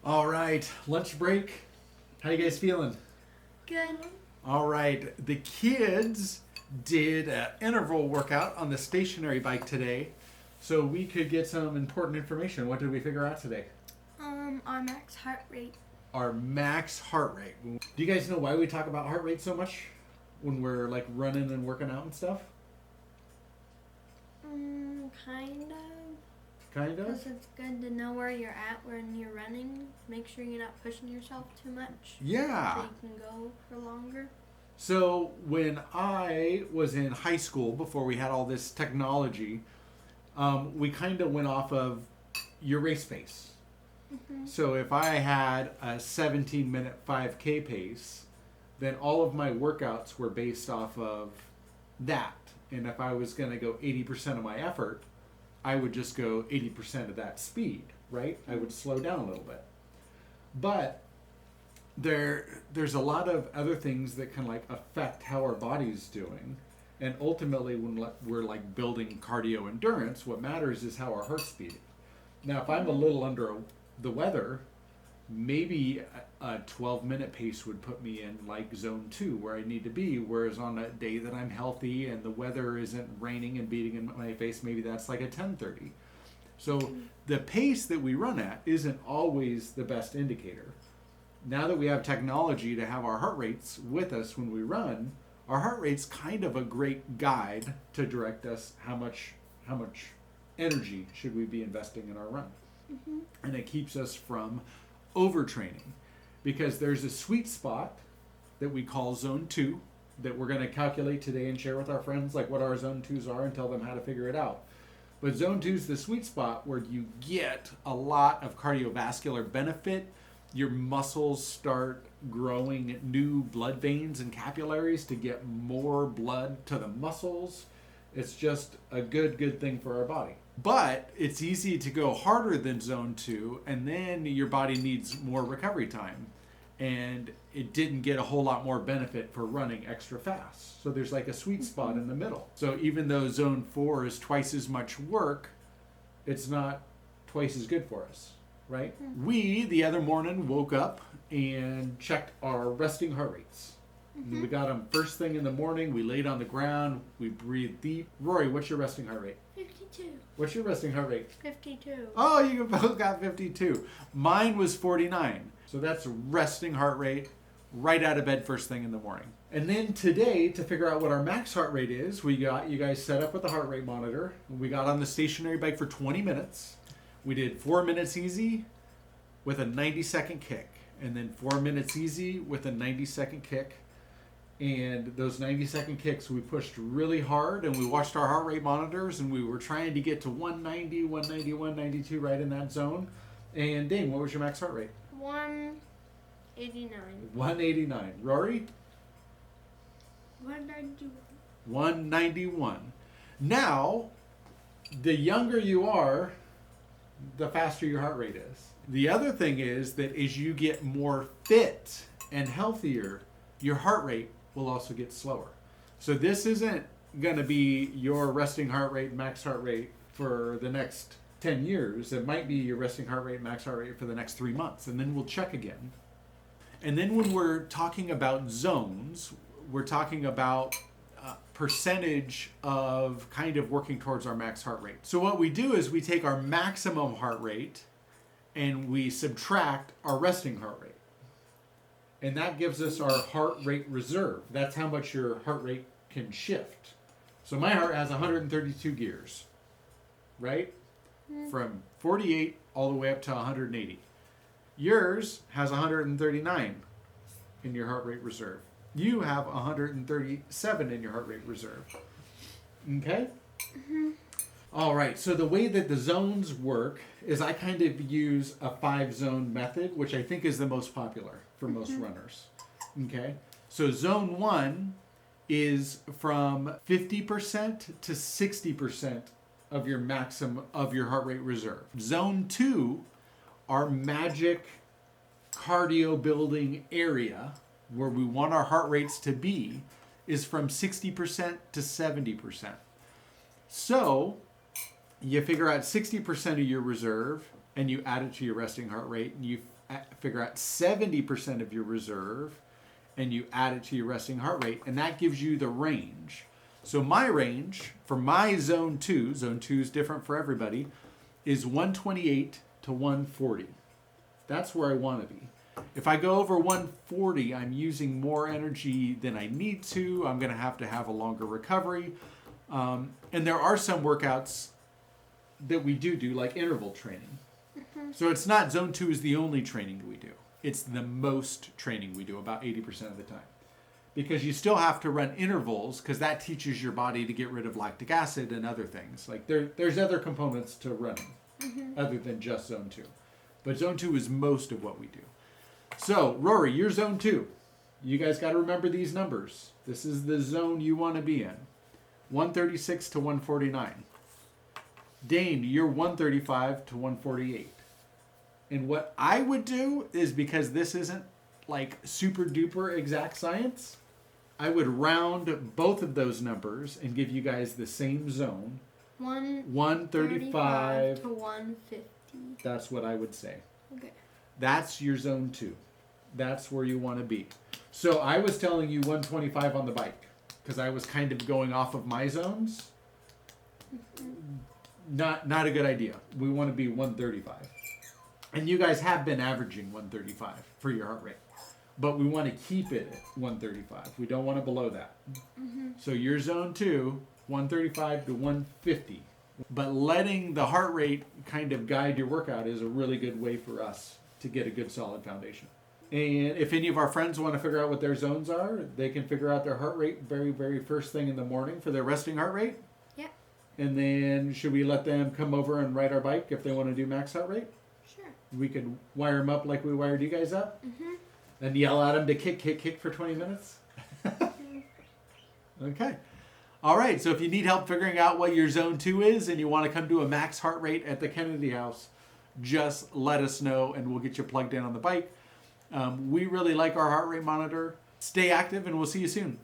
All right, lunch break. How you guys feeling? Good. All right, the kids did an interval workout on the stationary bike today, so we could get some important information. What did we figure out today? Our max heart rate. Our max heart rate. Do you guys know why we talk about heart rate so much when we're like running and working out and stuff? Kind of. Kind of. Because it's good to know where you're at when you're running. Make sure you're not pushing yourself too much. Yeah. So you can go for longer. So when I was in high school, before we had all this technology, we kind of went off of your race pace. So if I had a 17-minute 5K pace, then all of my workouts were based off of that. And if I was going to go 80% of my effort, I would just go 80% of that speed, right? I would slow down a little bit. But there's a lot of other things that can like affect how our body's doing. And ultimately, when we're like building cardio endurance, what matters is how our heart's beating. Now, if I'm a little under the weather, maybe a 12-minute pace would put me in like zone 2 where I need to be, whereas on a day that I'm healthy and the weather isn't raining and beating in my face, maybe that's like a 10:30. So the pace that we run at isn't always the best indicator. Now that we have technology to have our heart rates with us when we run, our heart rate's kind of a great guide to direct us how much energy should we be investing in our run. And it keeps us from overtraining, because there's a sweet spot that we call zone 2 that we're going to calculate today and share with our friends like what our zone 2s are and tell them how to figure it out. But zone 2 is the sweet spot where you get a lot of cardiovascular benefit. Your muscles start growing new blood veins and capillaries to get more blood to the muscles. It's just a good thing for our body. But it's easy to go harder than zone 2, and then your body needs more recovery time. And it didn't get a whole lot more benefit for running extra fast. So there's like a sweet spot in the middle. So even though zone 4 is twice as much work, it's not twice as good for us, right? We, the other morning, woke up and checked our resting heart rates. We got them first thing in the morning. We laid on the ground. We breathed deep. Rory, what's your resting heart rate? 52. What's your resting heart rate? 52. Oh, you both got 52. Mine was 49. So that's resting heart rate right out of bed first thing in the morning. And then today, to figure out what our max heart rate is, we got you guys set up with the heart rate monitor. We got on the stationary bike for 20 minutes. We did 4 minutes easy with a 90-second kick. And then 4 minutes easy with a 90-second kick. And those 90-second kicks, we pushed really hard, and we watched our heart rate monitors, and we were trying to get to 190, 190, 192, right in that zone. And Dane, what was your max heart rate? 189. 189. Rory? 191. 191. Now, the younger you are, the faster your heart rate is. The other thing is that as you get more fit and healthier, your heart rate will also get slower. So this isn't going to be your resting heart rate, max heart rate for the next 10 years. It might be your resting heart rate, max heart rate for the next 3 months. And then we'll check again. And then when we're talking about zones, we're talking about percentage of kind of working towards our max heart rate. So what we do is we take our maximum heart rate and we subtract our resting heart rate. And that gives us our heart rate reserve. That's how much your heart rate can shift. So my heart has 132 gears, right? From 48 all the way up to 180. Yours has 139 in your heart rate reserve. You have 137 in your heart rate reserve. Okay? All right, so the way that the zones work is I kind of use a 5-zone method, which I think is the most popular for most runners. Okay? So zone 1 is from 50% to 60% of your maximum of your heart rate reserve. Zone 2, our magic cardio building area where we want our heart rates to be, is from 60% to 70%. So you figure out 60% of your reserve and you add it to your resting heart rate, and you figure out 70% of your reserve, and you add it to your resting heart rate, and that gives you the range. So my range for my zone 2 is different for everybody, is 128 to 140. That's where I want to be. If I go over 140, I'm using more energy than I need to. I'm going to have a longer recovery. And there are some workouts that we do like interval training. So it's not zone 2 is the only training we do. It's the most training we do, about 80% of the time. Because you still have to run intervals, because that teaches your body to get rid of lactic acid and other things. Like there's other components to running other than just zone 2. But zone 2 is most of what we do. So, Rory, you're zone 2. You guys got to remember these numbers. This is the zone you want to be in. 136 to 149. Dane, you're 135 to 148. And what I would do is, because this isn't like super duper exact science, I would round both of those numbers and give you guys the same zone. 135 to 150. That's what I would say. Okay. That's your zone 2. That's where you want to be. So I was telling you 125 on the bike because I was kind of going off of my zones. Not a good idea. We want to be 135. And you guys have been averaging 135 for your heart rate. But we want to keep it at 135. We don't want to below that. So your zone 2, 135 to 150. But letting the heart rate kind of guide your workout is a really good way for us to get a good solid foundation. And if any of our friends want to figure out what their zones are, they can figure out their heart rate very, very first thing in the morning for their resting heart rate. Yeah. And then should we let them come over and ride our bike if they want to do max heart rate? Sure. We could wire them up like we wired you guys up. And yell at them to kick for 20 minutes. Okay. All right. So if you need help figuring out what your zone 2 is and you want to come to a max heart rate at the Kennedy House, just let us know and we'll get you plugged in on the bike. We really like our heart rate monitor. Stay active and we'll see you soon.